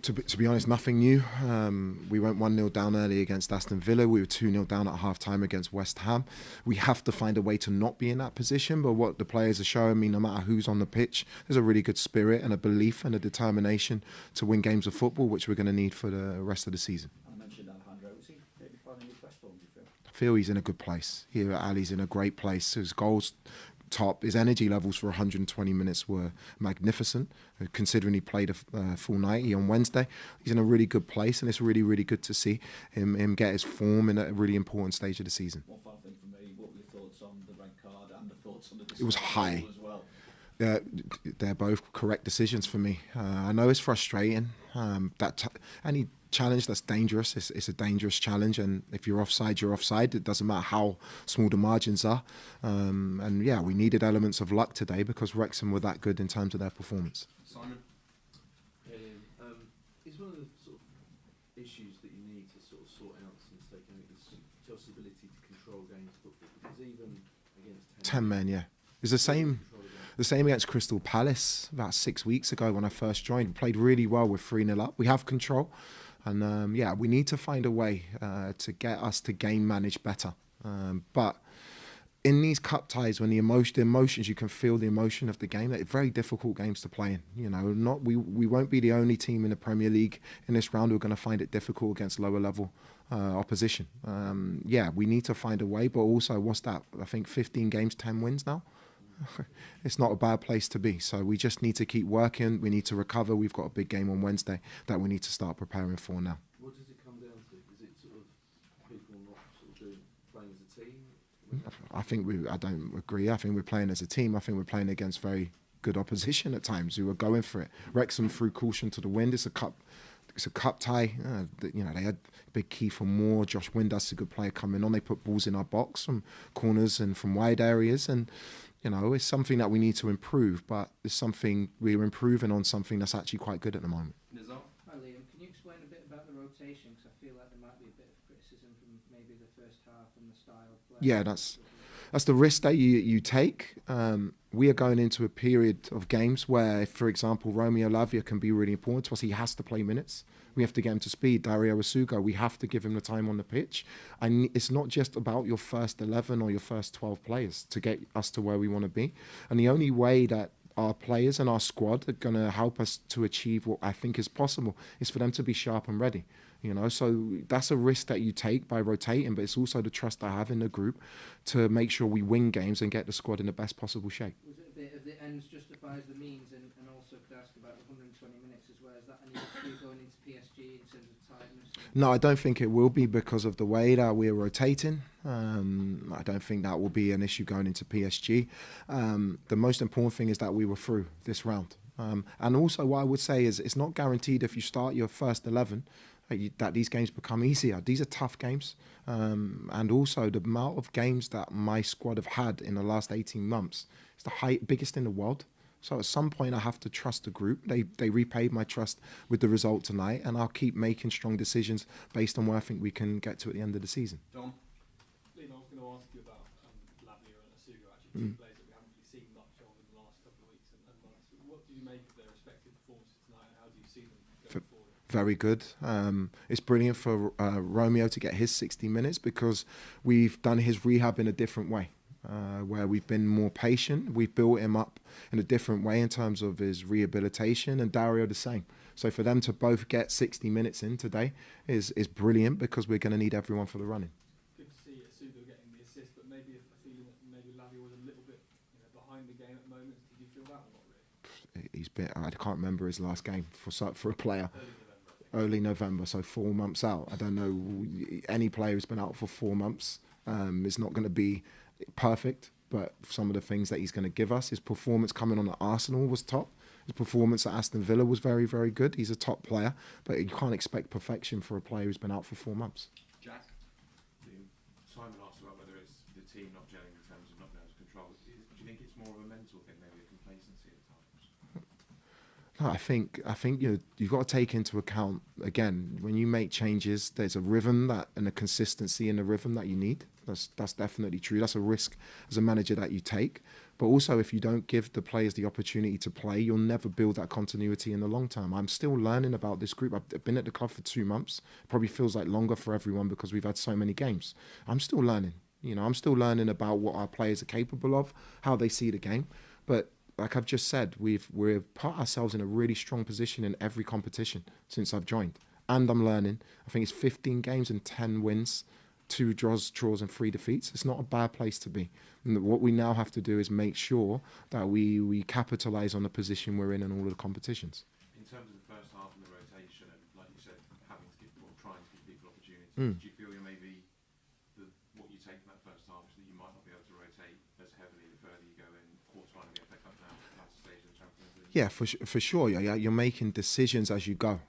To be honest, nothing new. We went 1-0 down early against Aston Villa. We were 2-0 down at half-time against West Ham. We have to find a way to not be in that position, but what the players are showing me, no matter who's on the pitch, there's a really good spirit and a belief and a determination to win games of football, which we're going to need for the rest of the season. I mentioned Alejandro. Is he maybe finding his best form, do you feel? I feel he's in a good place. Here at Ali's in a great place. His goals top. His energy levels for 120 minutes were magnificent, considering he played a full 90 on Wednesday. He's in a really good place, and it's really, really good to see him get his form in a really important stage of the season. One final thing from me, what were your thoughts on the red card and the thoughts on the It was high. as well? They're both correct decisions for me. I know it's frustrating. Any challenge that's dangerous, it's a dangerous challenge, and if you're offside, you're offside. It doesn't matter how small the margins are. And yeah, we needed elements of luck today because Wrexham were that good in terms of their performance. Simon? Is one of the sort of issues that you need to sort out since taking it is Chelsea's ability to control games football? Because even against 10 men, yeah. It's the same against Crystal Palace about 6 weeks ago when I first joined. We played really well with 3-0 up. We have control. And yeah, we need to find a way to get us to game manage better. But in these cup ties, when the emotions, you can feel the emotion of the game. They're very difficult games to play in. You know, we won't be the only team in the Premier League in this round who are going to find it difficult against lower level opposition. Yeah, we need to find a way. But also, what's that? I think 15 games, 10 wins now. It's not a bad place to be. So we just need to keep working. We need to recover. We've got a big game on Wednesday that we need to start preparing for now. What does it come down to? Is it sort of people not sort of playing as a team? I don't agree. I think we're playing as a team. I think we're playing against very good opposition at times who are going for it. Wrexham threw caution to the wind. It's a cup tie. You know, they had big Kiefer Moore, Josh Windass, a good player coming on. They put balls in our box from corners and from wide areas, and you know, it's something that we need to improve, but it's something we're improving on, something that's actually quite good at the moment. Hi Liam, can you explain a bit about the rotation? Because I feel like there might be a bit of criticism from maybe the first half and the style of play. Yeah, that's the risk that you take. We are going into a period of games where, for example, Romeo Lavia can be really important to us. He has to play minutes. We have to get him to speed. Dario Asugo, we have to give him the time on the pitch. And it's not just about your first 11 or your first 12 players to get us to where we want to be. And the only way that our players and our squad are going to help us to achieve what I think is possible is for them to be sharp and ready. You know, so that's a risk that you take by rotating, but it's also the trust I have in the group to make sure we win games and get the squad in the best possible shape. Was it a bit of the ends justifies the means, and also could I ask about the 120 minutes as well? Is that any issue going into PSG in terms of tiredness? No, I don't think it will be because of the way that we're rotating. I don't think that will be an issue going into PSG. The most important thing is that we were through this round. And also what I would say is it's not guaranteed if you start your first 11 that these games become easier. These are tough games. And also the amount of games that my squad have had in the last 18 months is the biggest in the world. So at some point I have to trust the group. They repaid my trust with the result tonight, and I'll keep making strong decisions based on where I think we can get to at the end of the season. Dom? Liam, I was going to ask you about Lavia and Asugo, actually, two players that we haven't really seen much of in the last couple of weeks and months. What do you make of their respective performances tonight, and how do you see them going forward? Very good. It's brilliant for Romeo to get his 60 minutes because we've done his rehab in a different way, where we've been more patient. We've built him up in a different way in terms of his rehabilitation, and Dario the same. So for them to both get 60 minutes in today is brilliant because we're going to need everyone for the running. Good to see Asugo getting the assist, but maybe a feeling that maybe Lavia was a little bit behind the game at moments. Did you feel that or not really? I can't remember his last game for a player. Early November, so 4 months out. I don't know, any player who's been out for 4 months is not going to be perfect, but some of the things that he's going to give us, his performance coming on at Arsenal was top. His performance at Aston Villa was very, very good. He's a top player, but you can't expect perfection for a player who's been out for 4 months. Jack? Simon asked about whether it's the team not gelling in terms of not being able to control. Do you think it's more of a mental thing, maybe a complacency at times? No, I think you've got to take into account again when you make changes. There's a rhythm that and a consistency in the rhythm that you need. That's definitely true. That's a risk as a manager that you take. But also, if you don't give the players the opportunity to play, you'll never build that continuity in the long term. I'm still learning about this group. I've been at the club for 2 months. Probably feels like longer for everyone because we've had so many games. I'm still learning. I'm still learning about what our players are capable of, how they see the game. But like I've just said, we've put ourselves in a really strong position in every competition since I've joined. And I'm learning. I think it's 15 games and 10 wins, 2 draws, and 3 defeats. It's not a bad place to be. And what we now have to do is make sure that we capitalise on the position we're in all of the competitions. In terms of the first half and the rotation, and like you said, having to give or trying to give people opportunities, do you feel what you take from that first half is that you might not be able to rotate as heavily the further you go in quarter-final of the FA Cup now, last stage of the Champions League? Yeah, for sure. Yeah, you're making decisions as you go.